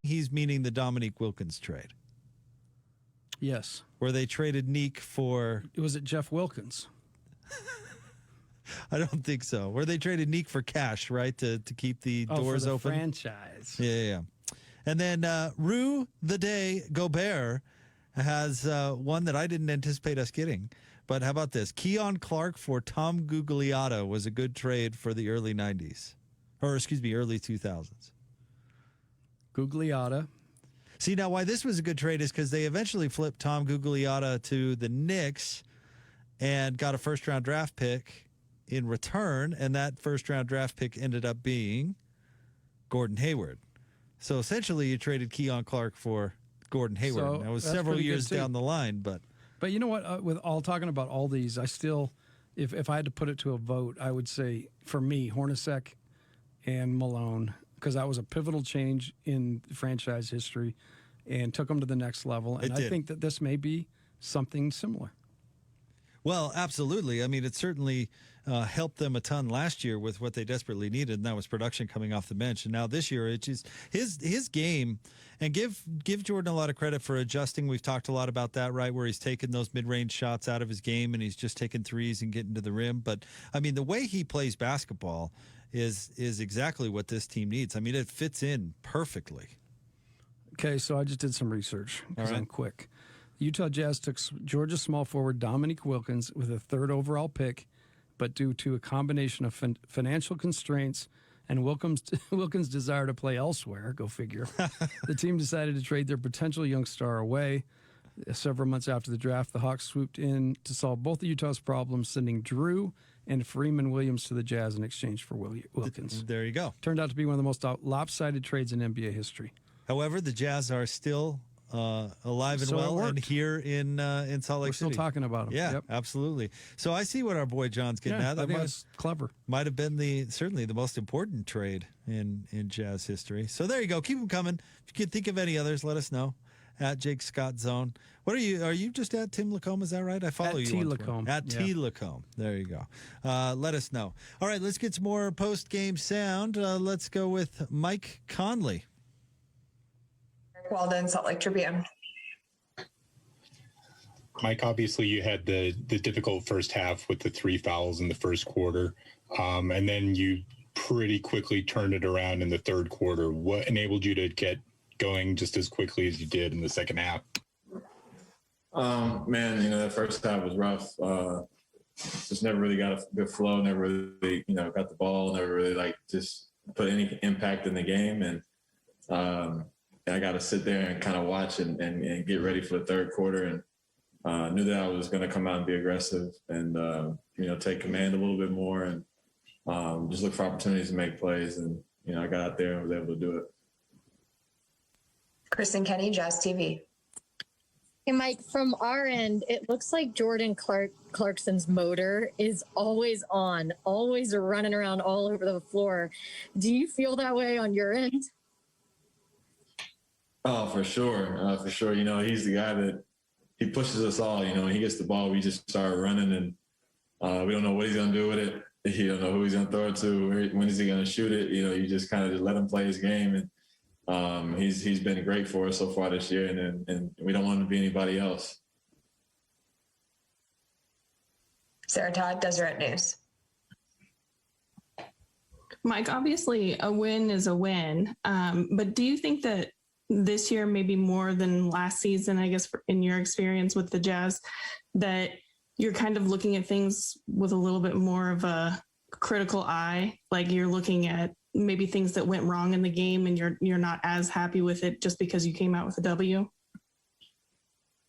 He's meaning the Dominique Wilkins trade, Yes. where they traded Neek for. Was it Jeff Wilkins? I don't think so. Where they traded Neek for cash, right, to keep the doors for the open. Franchise. Yeah. And then Rue the Day Gobert has one that I didn't anticipate us getting. But how about this? Keon Clark for Tom Gugliotta was a good trade for the early 90s. Or, excuse me, early 2000s. Gugliotta. See, now why this was a good trade is because they eventually flipped Tom Gugliotta to the Knicks and got a first-round draft pick in return, and that first-round draft pick ended up being Gordon Hayward. So essentially you traded Keon Clark for Gordon Hayward. So that was that's several pretty good, years too. down the line, but You know what? With all talking about all these, I still, if I had to put it to a vote, I would say for me, Hornacek and Malone, because that was a pivotal change in franchise history and took them to the next level. And I think that this may be something similar. well, absolutely. I mean, it certainly helped them a ton last year with what they desperately needed, and that was production coming off the bench. And now this year, it's just his game. And give Jordan a lot of credit for adjusting. We've talked a lot about that, right, where he's taken those mid-range shots out of his game and he's just taking threes and getting to the rim. But, I mean, the way he plays basketball is exactly what this team needs. I mean, it fits in perfectly. Okay, so I just did some research because All right. I'm quick. Utah Jazz took Georgia small forward Dominique Wilkins with a third overall pick, but due to a combination of financial constraints and Wilkins' desire to play elsewhere, go figure, the team decided to trade their potential young star away. Several months after the draft, the Hawks swooped in to solve both of Utah's problems, sending Drew and Freeman Williams to the Jazz in exchange for Wilkins. There you go. Turned out to be one of the most lopsided trades in NBA history. However, the Jazz are still alive and So it well and worked. here in Salt Lake We're still City. talking about them. Yeah, Yep. absolutely. So I see what our boy John's getting Yeah, at. I That think that's clever. might have been certainly the most important trade in Jazz history. So there you go. Keep them coming. If you can think of any others, let us know. At Jake Scott Zone. What are you? Are you just at Tim Lacombe? Is that right? I follow At you T. on Twitter. Lacombe, At yeah. T Lacombe. There you go. Let us know. All right, let's get some more post game sound. Let's go with Mike Conley. Walden, Salt Lake Tribune. Mike, obviously you had the difficult first half with the 3 fouls in the first quarter, and then you pretty quickly turned it around in the third quarter. What enabled you to get going just as quickly as you did in the second half? Man, that first half was rough. Just never really got a good flow, never really, got the ball, never really just put any impact in the game. And I got to sit there and kind of watch and get ready for the third quarter. And knew that I was going to come out and be aggressive and, take command a little bit more and just look for opportunities to make plays. And, I got out there and was able to do it. Kristen Kenny, Jazz TV. Hey, Mike, from our end, it looks like Jordan Clarkson's motor is always on, always running around all over the floor. Do you feel that way on your end? Oh, for sure. For sure. He's the guy that he pushes us all. When he gets the ball, we just start running and we don't know what he's going to do with it. You don't know who he's going to throw it to. When is he going to shoot it? You just kind of just let him play his game. And he's been great for us so far this year. And we don't want him to be anybody else. Sarah Todd, Deseret News. Mike, obviously a win is a win, but do you think that this year, maybe more than last season, I guess, in your experience with the Jazz, that you're kind of looking at things with a little bit more of a critical eye? Like you're looking at maybe things that went wrong in the game and you're not as happy with it just because you came out with a W?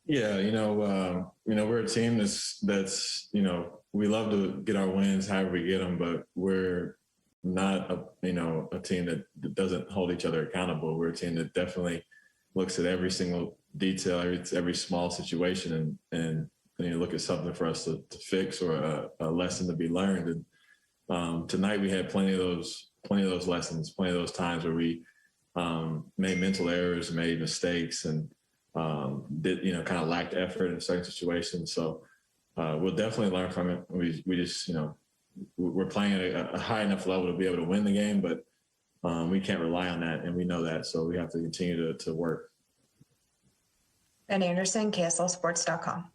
Yeah, we're a team that's we love to get our wins however we get them, but we're not a team that doesn't hold each other accountable. We're a team that definitely looks at every single detail, every small situation, and look at something for us to fix or a lesson to be learned. And tonight we had plenty of those lessons, plenty of those times where we made mental errors, made mistakes, and did kind of lacked effort in certain situations. So we'll definitely learn from it. We just we're playing at a high enough level to be able to win the game, but we can't rely on that, and we know that. So we have to continue to work. Ben Anderson, KSLSports.com.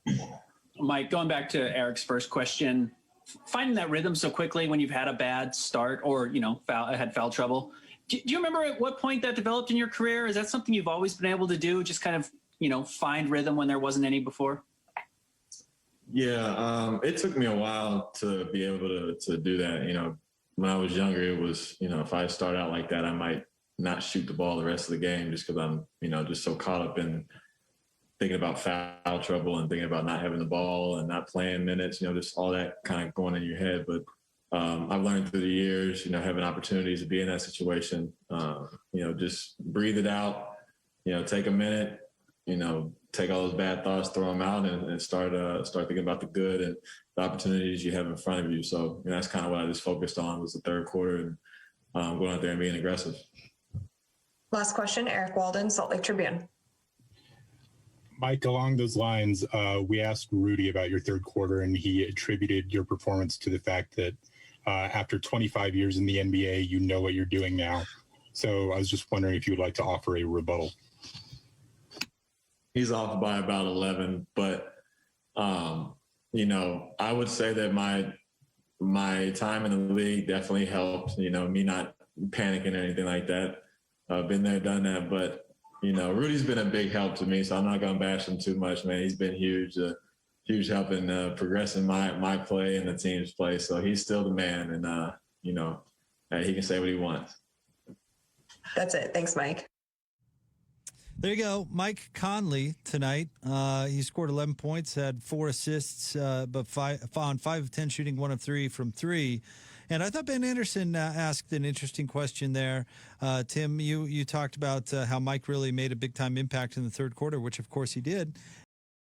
Mike, going back to Eric's first question, finding that rhythm so quickly when you've had a bad start or, had foul trouble. Do you remember at what point that developed in your career? Is that something you've always been able to do? Just kind of, find rhythm when there wasn't any before? Yeah, it took me a while to be able to do that. When I was younger, it was, if I start out like that, I might not shoot the ball the rest of the game just because I'm, just so caught up in thinking about foul trouble and thinking about not having the ball and not playing minutes, just all that kind of going in your head. But I've learned through the years, having opportunities to be in that situation, just breathe it out, take a minute, take all those bad thoughts, throw them out, and start thinking about the good and the opportunities you have in front of you. So that's kind of what I just focused on was the third quarter and going out there and being aggressive. Last question, Eric Walden, Salt Lake Tribune. Mike, along those lines, we asked Rudy about your third quarter, and he attributed your performance to the fact that after 25 years in the NBA, you know what you're doing now. So I was just wondering if you would like to offer a rebuttal. He's off by about 11, but I would say that my time in the league definitely helped. Me not panicking or anything like that. I've been there, done that, but Rudy's been a big help to me, so I'm not gonna bash him too much, man. He's been huge help in progressing my play and the team's play. So he's still the man, and he can say what he wants. That's it. Thanks, Mike. There you go. Mike Conley tonight. He scored 11 points, had 4 assists, but on 5 of 10 shooting, 1 of 3 from 3. And I thought Ben Anderson asked an interesting question there. Tim, you talked about how Mike really made a big-time impact in the third quarter, which, of course, he did.